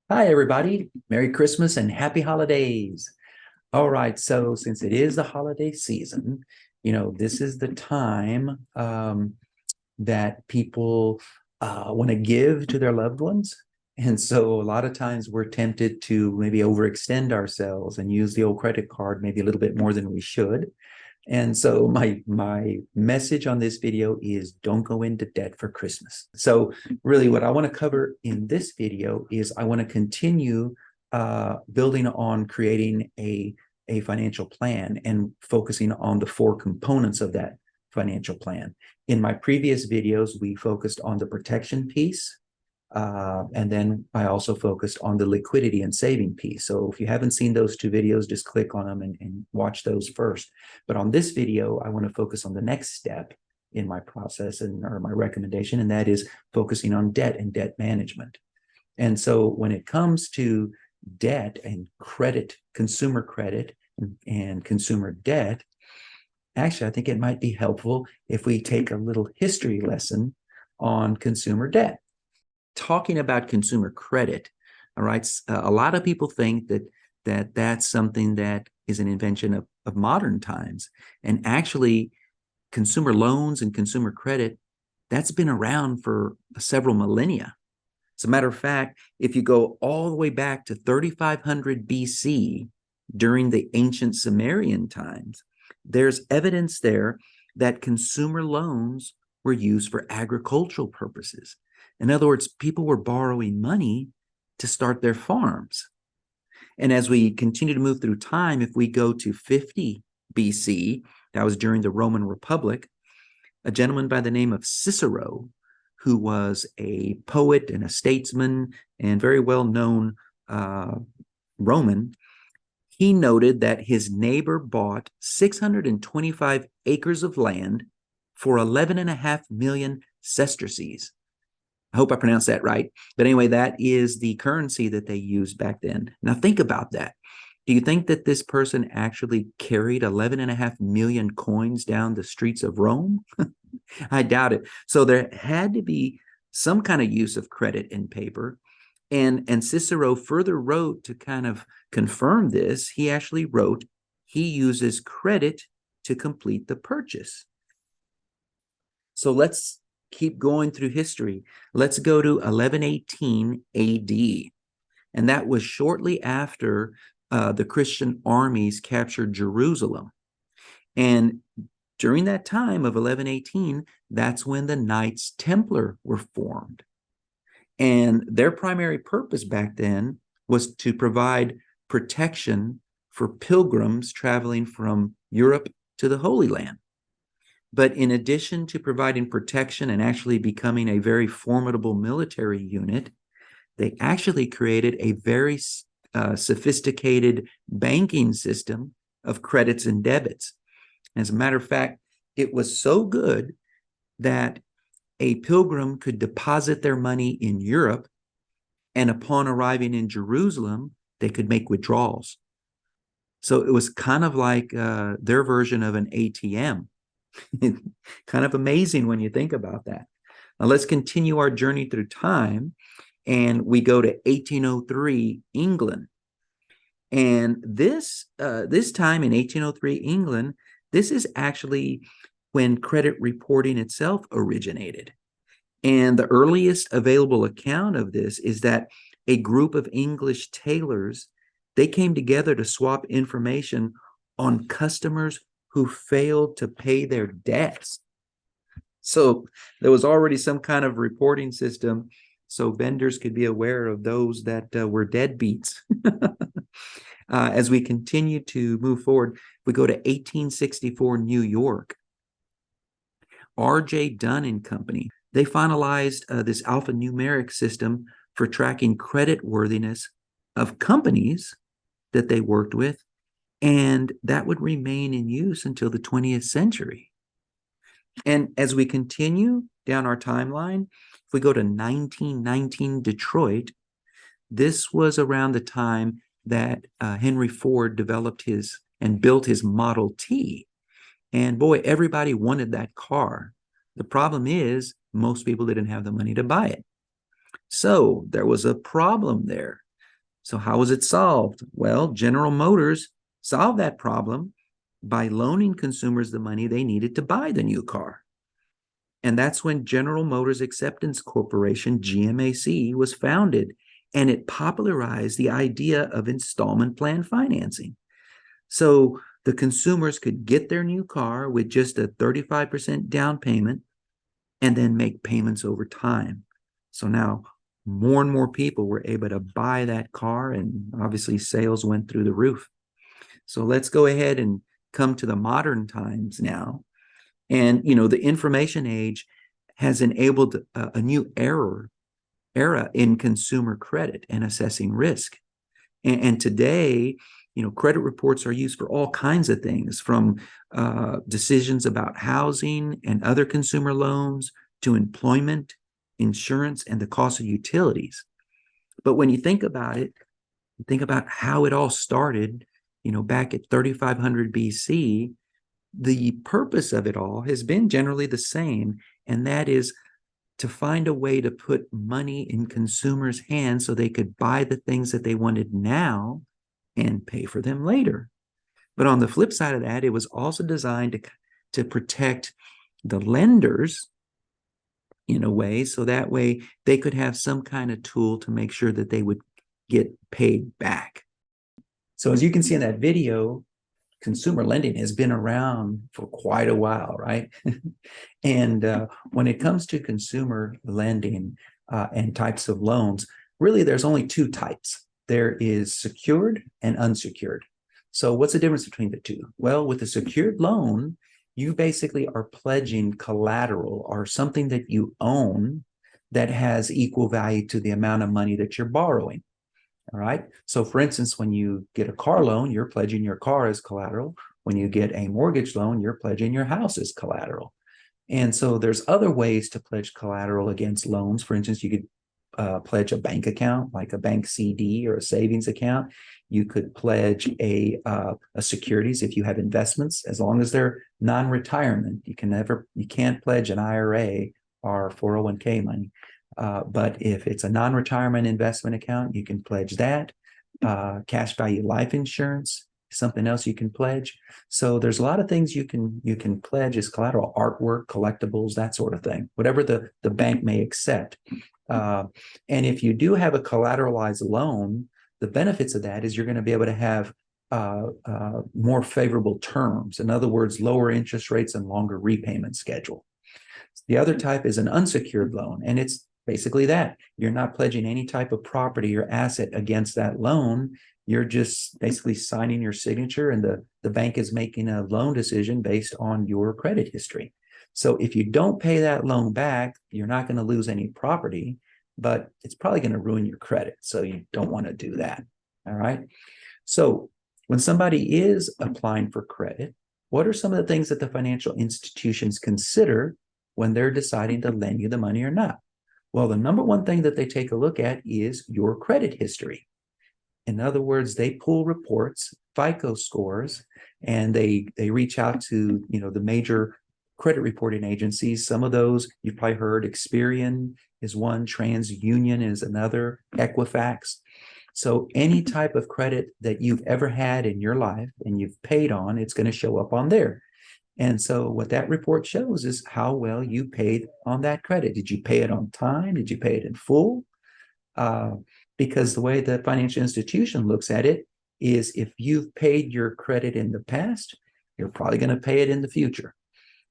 Hi, everybody. Merry Christmas and happy holidays. All right. So, since it is the holiday season, this is the time that people want to give to their loved ones. And so, a lot of times we're tempted to maybe overextend ourselves and use the old credit card maybe a little bit more than we should. And so my message on this video is don't go into debt for Christmas. So really what I want to cover in this video is I want to continue building on creating a financial plan and focusing on the four components of that financial plan. In my previous videos, we focused on the protection piece, and then I also focused on the liquidity and saving piece. So if you haven't seen those two videos, just click on them and watch those first. But on this video, I want to focus on the next step in my process or my recommendation, and that is focusing on debt and debt management. And so when it comes to debt and credit, consumer credit and consumer debt, actually, I think it might be helpful if we take a little history lesson on consumer debt. Talking about consumer credit, all right, a lot of people think that's something that is an invention of modern times. And actually, consumer loans and consumer credit, that's been around for several millennia. As a matter of fact, if you go all the way back to 3500 BC, during the ancient Sumerian times, there's evidence there that consumer loans were used for agricultural purposes. In other words, people were borrowing money to start their farms. And as we continue to move through time, if we go to 50 BC, that was during the Roman Republic, a gentleman by the name of Cicero, who was a poet and a statesman and very well-known Roman, he noted that his neighbor bought 625 acres of land for 11.5 million sesterces. I hope I pronounced that right. But anyway, that is the currency that they used back then. Now think about that. Do you think that this person actually carried 11.5 million coins down the streets of Rome? I doubt it. So there had to be some kind of use of credit in paper. And Cicero further wrote to kind of confirm this. He actually wrote, he uses credit to complete the purchase. So let's keep going through history. Let's go to 1118 AD. And that was shortly after the Christian armies captured Jerusalem. And during that time of 1118, that's when the Knights Templar were formed. And their primary purpose back then was to provide protection for pilgrims traveling from Europe to the Holy Land. But in addition to providing protection and actually becoming a very formidable military unit, they actually created a very sophisticated banking system of credits and debits. As a matter of fact, it was so good that a pilgrim could deposit their money in Europe, and upon arriving in Jerusalem, they could make withdrawals. So it was kind of like their version of an ATM. Kind of amazing when you think about that. Now let's continue our journey through time, and we go to 1803 England. And this time in 1803 England, this is actually when credit reporting itself originated. And the earliest available account of this is that a group of English tailors, they came together to swap information on customers who failed to pay their debts. So there was already some kind of reporting system so vendors could be aware of those that were deadbeats. As we continue to move forward, we go to 1864 New York. R.J. Dunn and Company, they finalized this alphanumeric system for tracking credit worthiness of companies that they worked with, and that would remain in use until the 20th century. And as we continue down our timeline, if we go to 1919 Detroit, this was around the time that Henry Ford developed his and built his Model T. And boy, everybody wanted that car. The problem is most people didn't have the money to buy it. So there was a problem there. So how was it solved? Well, General Motors solved that problem by loaning consumers the money they needed to buy the new car. And that's when General Motors Acceptance Corporation, GMAC, was founded, and it popularized the idea of installment plan financing. So the consumers could get their new car with just a 35% down payment and then make payments over time. So now more and more people were able to buy that car, and obviously sales went through the roof. So let's go ahead and come to the modern times now. And, the information age has enabled a new era in consumer credit and assessing risk. And today, credit reports are used for all kinds of things, from decisions about housing and other consumer loans to employment, insurance, and the cost of utilities. But when you think about it, think about how it all started, back at 3500 BC. The purpose of it all has been generally the same, and that is to find a way to put money in consumers' hands so they could buy the things that they wanted now and pay for them later. But on the flip side of that, it was also designed to protect the lenders in a way, so that way they could have some kind of tool to make sure that they would get paid back. So as you can see in that video, consumer lending has been around for quite a while, right? And when it comes to consumer lending and types of loans, really there's only two types. There is secured and unsecured. So what's the difference between the two? Well, with a secured loan, you basically are pledging collateral or something that you own that has equal value to the amount of money that you're borrowing. All right. So for instance, when you get a car loan, you're pledging your car as collateral. When you get a mortgage loan, you're pledging your house as collateral. And so there's other ways to pledge collateral against loans. For instance, you could pledge a bank account, like a bank CD or a savings account. You could pledge a securities if you have investments, as long as they're non-retirement. You can't pledge an IRA or 401k money. But if it's a non-retirement investment account, you can pledge that. Cash value life insurance, something else you can pledge. So there's a lot of things you can pledge as collateral: artwork, collectibles, that sort of thing, whatever the bank may accept. And if you do have a collateralized loan, the benefits of that is you're going to be able to have more favorable terms. In other words, lower interest rates and longer repayment schedule. The other type is an unsecured loan, and it's basically that. You're not pledging any type of property or asset against that loan. You're just basically signing your signature, and the bank is making a loan decision based on your credit history. So if you don't pay that loan back, you're not going to lose any property, but it's probably going to ruin your credit. So you don't want to do that. All right. So when somebody is applying for credit, what are some of the things that the financial institutions consider when they're deciding to lend you the money or not? Well, the number one thing that they take a look at is your credit history. In other words, they pull reports, FICO scores, and they reach out to the major credit reporting agencies. Some of those you've probably heard. Experian is one, TransUnion is another, Equifax. So any type of credit that you've ever had in your life and you've paid on, it's going to show up on there. And so what that report shows is how well you paid on that credit. Did you pay it on time? Did you pay it in full? Because the way the financial institution looks at it is, if you've paid your credit in the past, you're probably going to pay it in the future.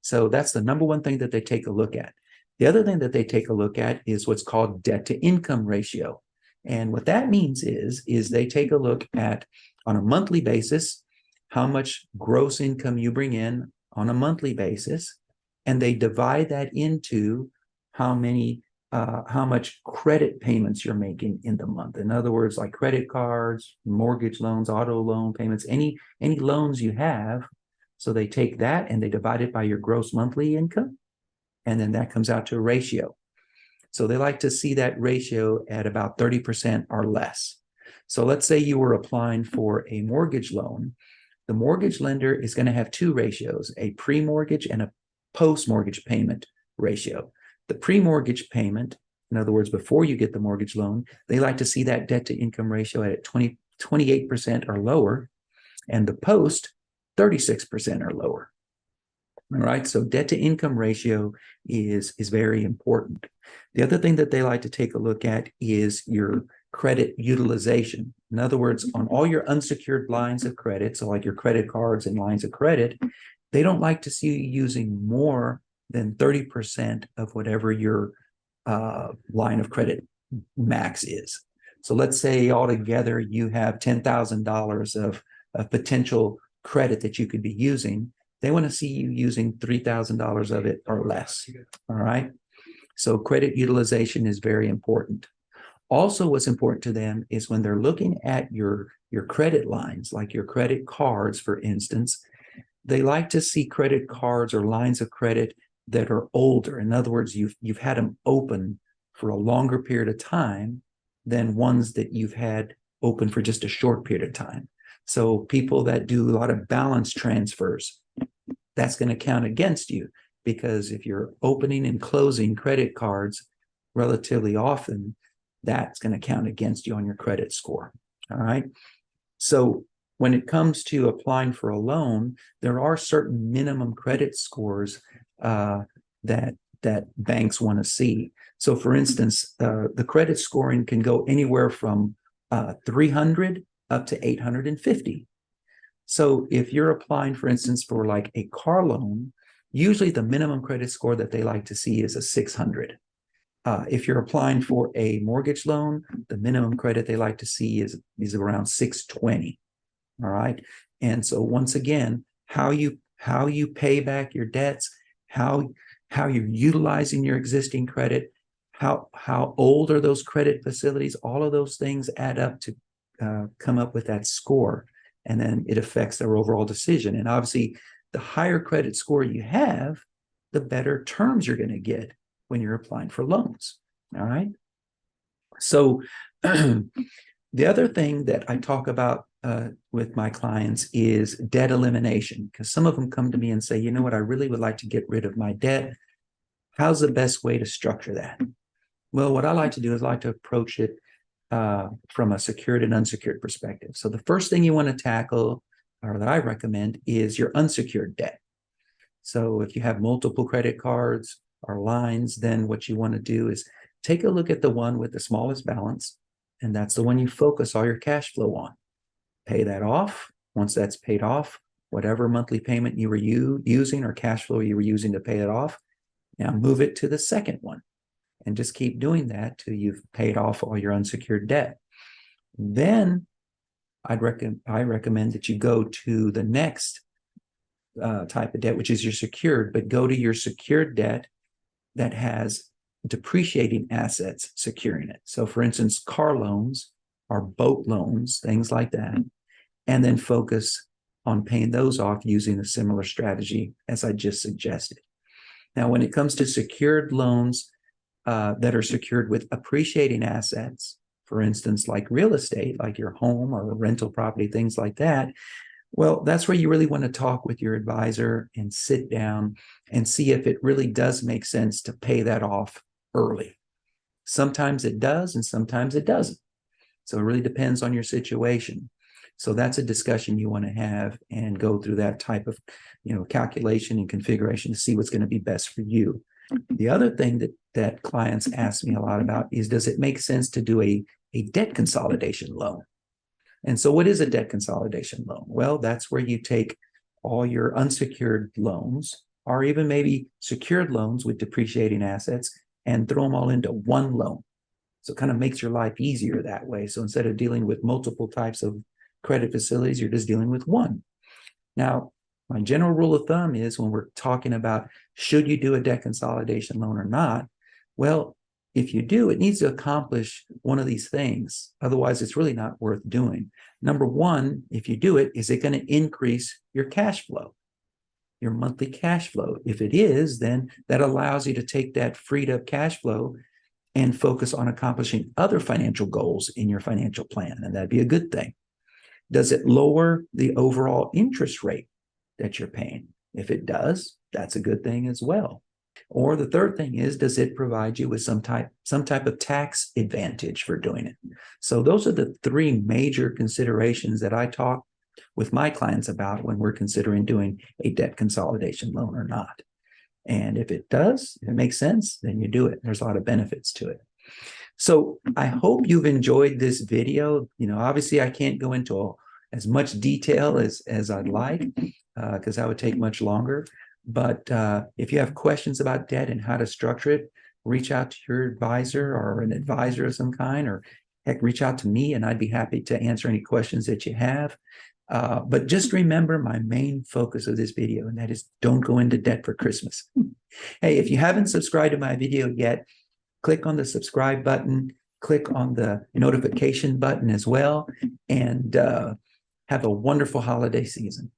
So that's the number one thing that they take a look at. The other thing that they take a look at is what's called debt to income ratio. And what that means is they take a look at, on a monthly basis, how much gross income you bring in on a monthly basis, and they divide that into how much credit payments you're making in the month. In other words, like credit cards, mortgage loans, auto loan payments, any loans you have. So they take that and they divide it by your gross monthly income, and then that comes out to a ratio. So they like to see that ratio at about 30% or less. So let's say you were applying for a mortgage loan. The mortgage lender is going to have two ratios: a pre-mortgage and a post-mortgage payment ratio. The pre-mortgage payment in other words, before you get the mortgage loan, they like to see that debt to income ratio at 28% or lower, and the post 36% or lower. All right, so debt to income ratio is very important. The other thing that they like to take a look at is your credit utilization. In other words, on all your unsecured lines of credit, so like your credit cards and lines of credit, they don't like to see you using more than 30% of whatever your line of credit max is. So let's say altogether you have $10,000 of potential credit that you could be using. They want to see you using $3,000 of it or less. All right. So credit utilization is very important. Also, what's important to them is when they're looking at your credit lines, like your credit cards, for instance, they like to see credit cards or lines of credit that are older. In other words, you've had them open for a longer period of time than ones that you've had open for just a short period of time. So people that do a lot of balance transfers, that's going to count against you, because if you're opening and closing credit cards relatively often, that's going to count against you on your credit score. All right. So when it comes to applying for a loan, there are certain minimum credit scores that banks want to see. So for instance, the credit scoring can go anywhere from 300 up to 850. So if you're applying, for instance, for like a car loan, usually the minimum credit score that they like to see is a 600. If you're applying for a mortgage loan, the minimum credit they like to see is around 620. All right. And so once again, how you pay back your debts, how you're utilizing your existing credit, how old are those credit facilities, all of those things add up to come up with that score. And then it affects their overall decision. And obviously, the higher credit score you have, the better terms you're going to get when you're applying for loans. All right. So the other thing that I talk about with my clients is debt elimination, because some of them come to me and say, you know what, I really would like to get rid of my debt. How's the best way to structure that? Well, what I like to do is I like to approach it from a secured and unsecured perspective. So the first thing you want to tackle, or that I recommend, is your unsecured debt. So if you have multiple credit cards or lines, then what you want to do is take a look at the one with the smallest balance, and that's the one you focus all your cash flow on. Pay that off. Once that's paid off, whatever monthly payment you were using or cash flow you were using to pay it off, now move it to the second one. And just keep doing that till you've paid off all your unsecured debt. Then I recommend that you go to the next type of debt, which is your secured, but go to your secured debt that has depreciating assets securing it. So for instance, car loans or boat loans, things like that, and then focus on paying those off using a similar strategy as I just suggested. Now, when it comes to secured loans, that are secured with appreciating assets, for instance, like real estate, like your home or rental property, things like that. Well, that's where you really want to talk with your advisor and sit down and see if it really does make sense to pay that off early. Sometimes it does, and sometimes it doesn't. So it really depends on your situation. So that's a discussion you want to have and go through that type of, calculation and configuration to see what's going to be best for you. The other thing that clients ask me a lot about is, does it make sense to do a debt consolidation loan? And so what is a debt consolidation loan? Well, that's where you take all your unsecured loans, or even maybe secured loans with depreciating assets, and throw them all into one loan. So it kind of makes your life easier that way. So instead of dealing with multiple types of credit facilities, you're just dealing with one. Now, my general rule of thumb is, when we're talking about should you do a debt consolidation loan or not, well, if you do, it needs to accomplish one of these things. Otherwise, it's really not worth doing. Number one, if you do it, is it going to increase your cash flow, your monthly cash flow? If it is, then that allows you to take that freed up cash flow and focus on accomplishing other financial goals in your financial plan, and that'd be a good thing. Does it lower the overall interest rate that you're paying? If it does, that's a good thing as well. Or the third thing is, does it provide you with some type of tax advantage for doing it? So those are the three major considerations that I talk with my clients about when we're considering doing a debt consolidation loan or not. And if it does, if it makes sense, then you do it. There's a lot of benefits to it. So I hope you've enjoyed this video. Obviously I can't go into as much detail as I'd like, because that would take much longer. But if you have questions about debt and how to structure it, reach out to your advisor or an advisor of some kind, or heck, reach out to me and I'd be happy to answer any questions that you have. But just remember my main focus of this video, and that is don't go into debt for Christmas. Hey, if you haven't subscribed to my video yet, click on the subscribe button, click on the notification button as well, and have a wonderful holiday season.